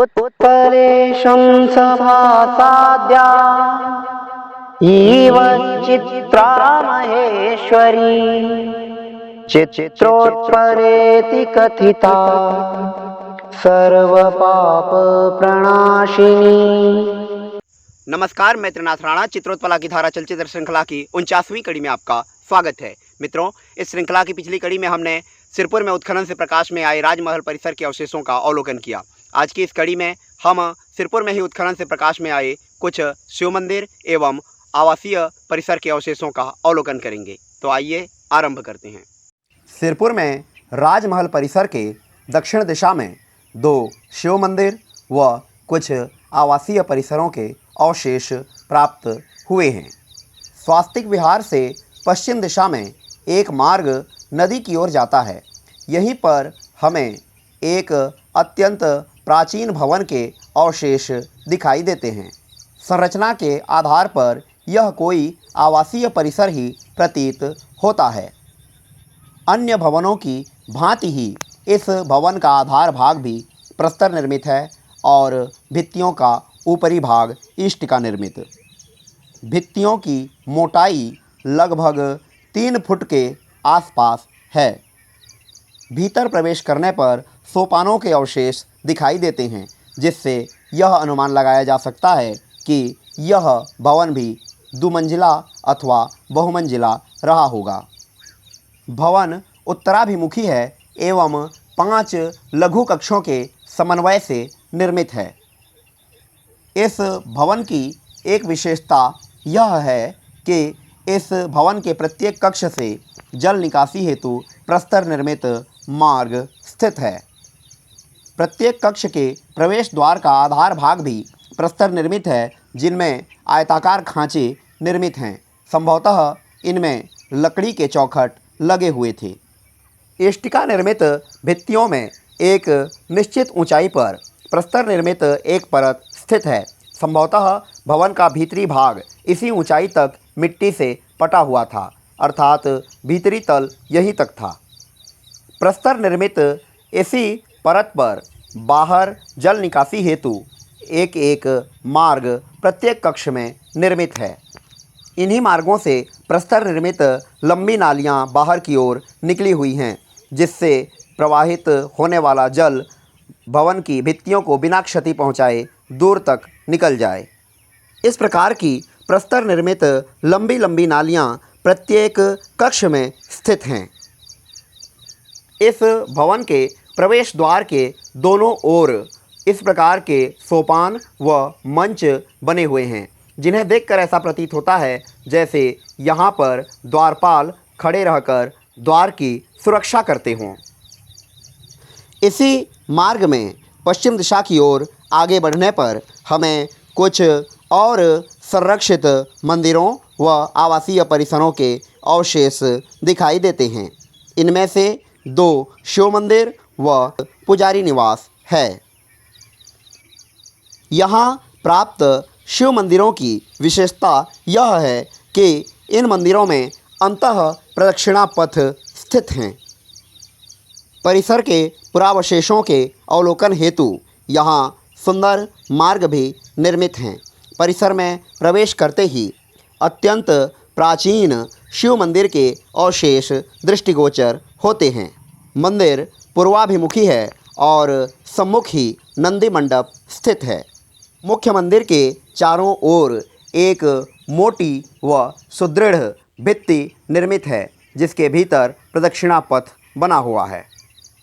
उत्परेशं सभासाद्या इव चित्रा महेश्वरी चित्रोत्पलेति कथिता सर्वपाप प्रणाशिनी। नमस्कार, मैं त्रिनाथ राणा। चित्रोत्पला की धारा चलचित्र श्रृंखला की 49वीं कड़ी में आपका स्वागत है। मित्रों, इस श्रृंखला की पिछली कड़ी में हमने सिरपुर में उत्खनन से प्रकाश में आए राजमहल परिसर के अवशेषों का अवलोकन किया। आज की इस कड़ी में हम सिरपुर में ही उत्खनन से प्रकाश में आए कुछ शिव मंदिर एवं आवासीय परिसर के अवशेषों का अवलोकन करेंगे। तो आइए आरंभ करते हैं। सिरपुर में राजमहल परिसर के दक्षिण दिशा में 2 शिव मंदिर व कुछ आवासीय परिसरों के अवशेष प्राप्त हुए हैं। स्वास्तिक विहार से पश्चिम दिशा में एक मार्ग नदी की ओर जाता है। यहीं पर हमें एक अत्यंत प्राचीन भवन के अवशेष दिखाई देते हैं। संरचना के आधार पर यह कोई आवासीय परिसर ही प्रतीत होता है। अन्य भवनों की भांति ही इस भवन का आधार भाग भी प्रस्तर निर्मित है और भित्तियों का ऊपरी भाग ईष्टिका निर्मित। भित्तियों की मोटाई लगभग 3 फुट के आसपास है। भीतर प्रवेश करने पर सोपानों के अवशेष दिखाई देते हैं, जिससे यह अनुमान लगाया जा सकता है कि यह भवन भी दुमंजिला अथवा बहुमंजिला रहा होगा। भवन उत्तराभिमुखी है एवं 5 लघु कक्षों के समन्वय से निर्मित है। इस भवन की एक विशेषता यह है कि इस भवन के प्रत्येक कक्ष से जल निकासी हेतु प्रस्तर निर्मित मार्ग स्थित है। प्रत्येक कक्ष के प्रवेश द्वार का आधार भाग भी प्रस्तर निर्मित है, जिनमें आयताकार खांचे निर्मित हैं। संभवतः इनमें लकड़ी के चौखट लगे हुए थे। इष्टिका निर्मित भित्तियों में एक निश्चित ऊंचाई पर प्रस्तर निर्मित एक परत स्थित है। संभवतः भवन का भीतरी भाग इसी ऊंचाई तक मिट्टी से पटा हुआ था, अर्थात भीतरी तल यहीं तक था। प्रस्तर निर्मित इसी परत पर बाहर जल निकासी हेतु एक एक मार्ग प्रत्येक कक्ष में निर्मित है। इन्हीं मार्गों से प्रस्तर निर्मित लंबी नालियां बाहर की ओर निकली हुई हैं, जिससे प्रवाहित होने वाला जल भवन की भित्तियों को बिना क्षति पहुंचाए दूर तक निकल जाए। इस प्रकार की प्रस्तर निर्मित लंबी लंबी नालियां प्रत्येक कक्ष में स्थित हैं। इस भवन के प्रवेश द्वार के दोनों ओर इस प्रकार के सोपान व मंच बने हुए हैं, जिन्हें देखकर ऐसा प्रतीत होता है जैसे यहाँ पर द्वारपाल खड़े रहकर द्वार की सुरक्षा करते हों। इसी मार्ग में पश्चिम दिशा की ओर आगे बढ़ने पर हमें कुछ और संरक्षित मंदिरों व आवासीय परिसरों के अवशेष दिखाई देते हैं। इनमें से 2 शिव मंदिर व पुजारी निवास है। यहाँ प्राप्त शिव मंदिरों की विशेषता यह है कि इन मंदिरों में अंतः प्रदक्षिणा पथ स्थित हैं। परिसर के पुरावशेषों के अवलोकन हेतु यहाँ सुंदर मार्ग भी निर्मित हैं। परिसर में प्रवेश करते ही अत्यंत प्राचीन शिव मंदिर के अवशेष दृष्टिगोचर होते हैं। मंदिर पूर्वाभिमुखी है और सम्मुख ही नंदी मंडप स्थित है। मुख्य मंदिर के चारों ओर एक मोटी व सुदृढ़ भित्ति निर्मित है, जिसके भीतर प्रदक्षिणा पथ बना हुआ है।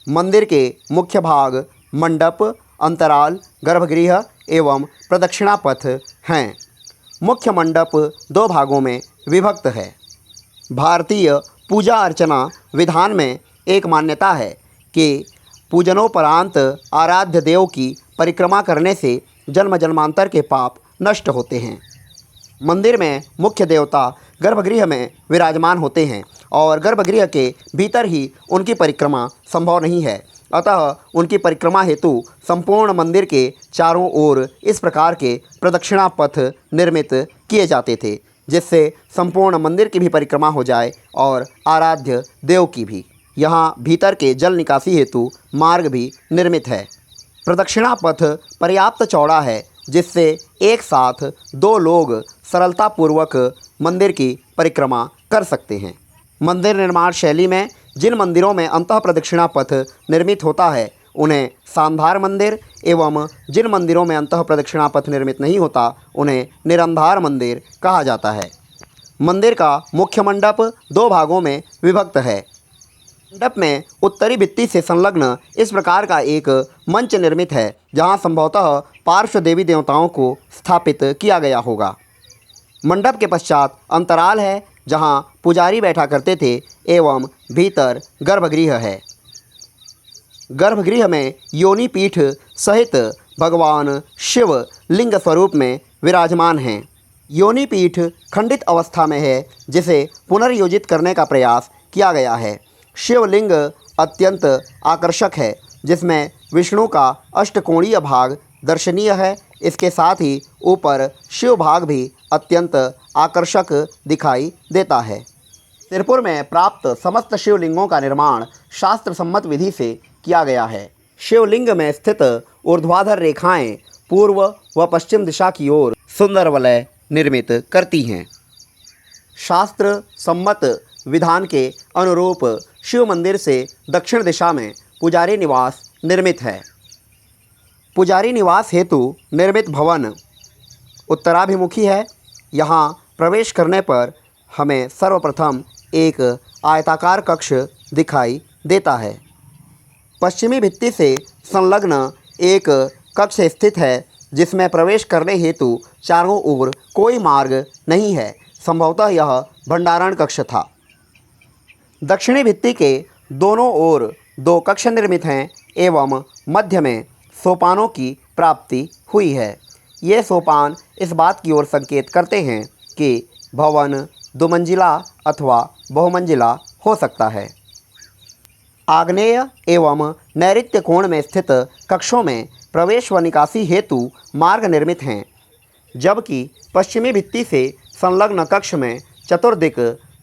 मंदिर के मुख्य भाग मंडप, अंतराल, गर्भगृह एवं प्रदक्षिणा पथ हैं। मुख्य मंडप 2 भागों में विभक्त है। भारतीय पूजा अर्चना विधान में एक मान्यता है कि पूजनोपरांत आराध्य देव की परिक्रमा करने से जन्म जन्मांतर के पाप नष्ट होते हैं। मंदिर में मुख्य देवता गर्भगृह में विराजमान होते हैं और गर्भगृह के भीतर ही उनकी परिक्रमा संभव नहीं है। अतः उनकी परिक्रमा हेतु संपूर्ण मंदिर के चारों ओर इस प्रकार के प्रदक्षिणा पथ निर्मित किए जाते थे, जिससे संपूर्ण मंदिर की भी परिक्रमा हो जाए और आराध्य देव की भी। यहाँ भीतर के जल निकासी हेतु मार्ग भी निर्मित है। प्रदक्षिणा पथ पर्याप्त चौड़ा है जिससे एक साथ 2 लोग सरलतापूर्वक मंदिर की परिक्रमा कर सकते हैं। मंदिर निर्माण शैली में जिन मंदिरों में अंतः प्रदक्षिणा पथ निर्मित होता है उन्हें सांधार मंदिर एवं जिन मंदिरों में अंतः प्रदक्षिणा पथ निर्मित नहीं होता उन्हें निरंधार मंदिर कहा जाता है। मंदिर का मुख्य मंडप 2 भागों में विभक्त है। मंडप में उत्तरी भित्ति से संलग्न इस प्रकार का एक मंच निर्मित है जहां संभवतः पार्श्व देवी देवताओं को स्थापित किया गया होगा। मंडप के पश्चात अंतराल है जहां पुजारी बैठा करते थे एवं भीतर गर्भगृह है। गर्भगृह में योनि पीठ सहित भगवान शिव लिंग स्वरूप में विराजमान हैं। योनि पीठ खंडित अवस्था में है जिसे पुनर्योजित करने का प्रयास किया गया है। शिवलिंग अत्यंत आकर्षक है जिसमें विष्णु का अष्टकोणीय भाग दर्शनीय है। इसके साथ ही ऊपर शिव भाग भी अत्यंत आकर्षक दिखाई देता है। सिरपुर में प्राप्त समस्त शिवलिंगों का निर्माण शास्त्र सम्मत विधि से किया गया है। शिवलिंग में स्थित ऊर्ध्वाधर रेखाएं पूर्व व पश्चिम दिशा की ओर सुंदर वलय निर्मित करती हैं। शास्त्र सम्मत विधान के अनुरूप शिव मंदिर से दक्षिण दिशा में पुजारी निवास निर्मित है। पुजारी निवास हेतु निर्मित भवन उत्तराभिमुखी है। यहाँ प्रवेश करने पर हमें सर्वप्रथम एक आयताकार कक्ष दिखाई देता है। पश्चिमी भित्ति से संलग्न एक कक्ष स्थित है जिसमें प्रवेश करने हेतु चारों ओर कोई मार्ग नहीं है। संभवतः यह भंडारण कक्ष था। दक्षिणी भित्ति के दोनों ओर 2 कक्ष निर्मित हैं एवं मध्य में सोपानों की प्राप्ति हुई है। ये सोपान इस बात की ओर संकेत करते हैं कि भवन 2 मंजिला अथवा बहुमंजिला हो सकता है। आग्नेय एवं नैऋत्य कोण में स्थित कक्षों में प्रवेश व निकासी हेतु मार्ग निर्मित हैं, जबकि पश्चिमी भित्ति से संलग्न कक्ष में चतुर्दिक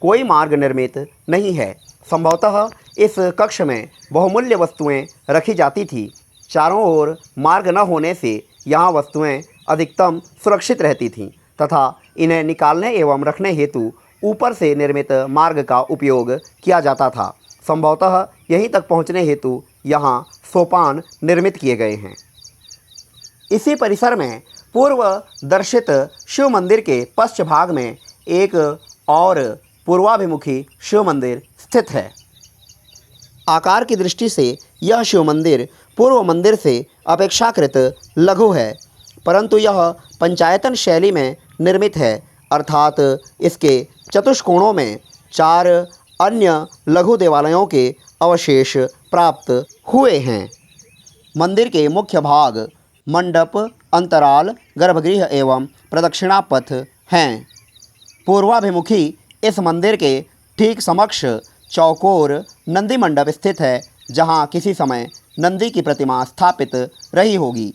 कोई मार्ग निर्मित नहीं है। संभवतः इस कक्ष में बहुमूल्य वस्तुएं रखी जाती थी। चारों ओर मार्ग न होने से यहाँ वस्तुएं अधिकतम सुरक्षित रहती थीं तथा इन्हें निकालने एवं रखने हेतु ऊपर से निर्मित मार्ग का उपयोग किया जाता था। संभवतः यहीं तक पहुँचने हेतु यहाँ सोपान निर्मित किए गए हैं। इसी परिसर में पूर्व दर्शित शिव मंदिर के पश्चिम भाग में एक और पूर्वाभिमुखी शिव मंदिर स्थित है। आकार की दृष्टि से यह शिव मंदिर पूर्व मंदिर से अपेक्षाकृत लघु है, परंतु यह पंचायतन शैली में निर्मित है, अर्थात इसके चतुष्कोणों में 4 अन्य लघु देवालयों के अवशेष प्राप्त हुए हैं। मंदिर के मुख्य भाग मंडप, अंतराल, गर्भगृह एवं प्रदक्षिणा पथ हैं। पूर्वाभिमुखी इस मंदिर के ठीक समक्ष चौकोर नंदी मंडप स्थित है, जहां किसी समय नंदी की प्रतिमा स्थापित रही होगी।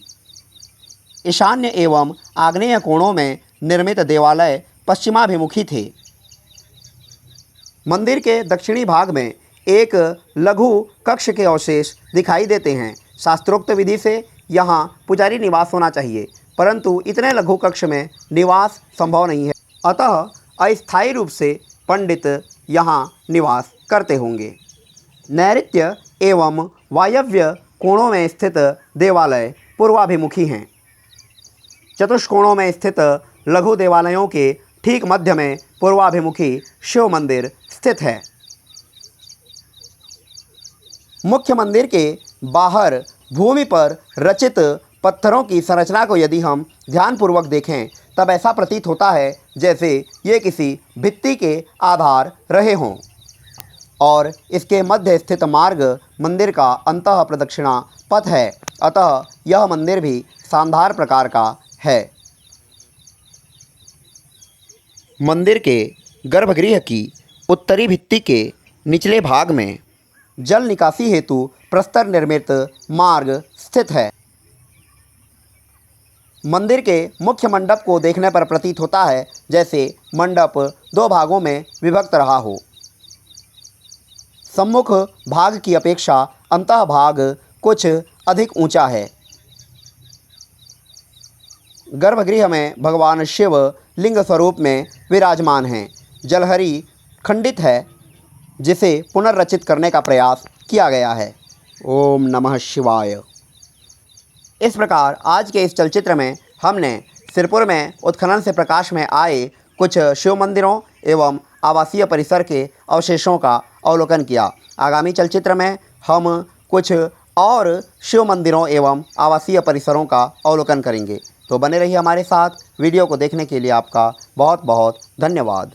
ईशान्य एवं आग्नेय कोणों में निर्मित देवालय पश्चिमाभिमुखी थे। मंदिर के दक्षिणी भाग में एक लघु कक्ष के अवशेष दिखाई देते हैं। शास्त्रोक्त विधि से यहाँ पुजारी निवास होना चाहिए, परंतु इतने लघु कक्ष में निवास संभव नहीं है, अतः अस्थायी रूप से पंडित यहाँ निवास करते होंगे। नैऋत्य एवं वायव्य कोणों में स्थित देवालय पूर्वाभिमुखी हैं। चतुष्कोणों में स्थित लघु देवालयों के ठीक मध्य में पूर्वाभिमुखी शिव मंदिर स्थित है। मुख्य मंदिर के बाहर भूमि पर रचित पत्थरों की संरचना को यदि हम ध्यानपूर्वक देखें तब ऐसा प्रतीत होता है जैसे ये किसी भित्ति के आधार रहे हों, और इसके मध्य स्थित मार्ग मंदिर का अंतः प्रदक्षिणा पथ है, अतः यह मंदिर भी शानदार प्रकार का है। मंदिर के गर्भगृह की उत्तरी भित्ति के निचले भाग में जल निकासी हेतु प्रस्तर निर्मित मार्ग स्थित है। मंदिर के मुख्य मंडप को देखने पर प्रतीत होता है जैसे मंडप 2 भागों में विभक्त रहा हो। सम्मुख भाग की अपेक्षा अंतः भाग कुछ अधिक ऊंचा है। गर्भगृह में भगवान शिव लिंग स्वरूप में विराजमान हैं। जलहरी खंडित है जिसे पुनर्रचित करने का प्रयास किया गया है। ओम नमः शिवाय। इस प्रकार आज के इस चलचित्र में हमने सिरपुर में उत्खनन से प्रकाश में आए कुछ शिव मंदिरों एवं आवासीय परिसर के अवशेषों का अवलोकन किया। आगामी चलचित्र में हम कुछ और शिव मंदिरों एवं आवासीय परिसरों का अवलोकन करेंगे। तो बने रहिए हमारे साथ। वीडियो को देखने के लिए आपका बहुत बहुत धन्यवाद।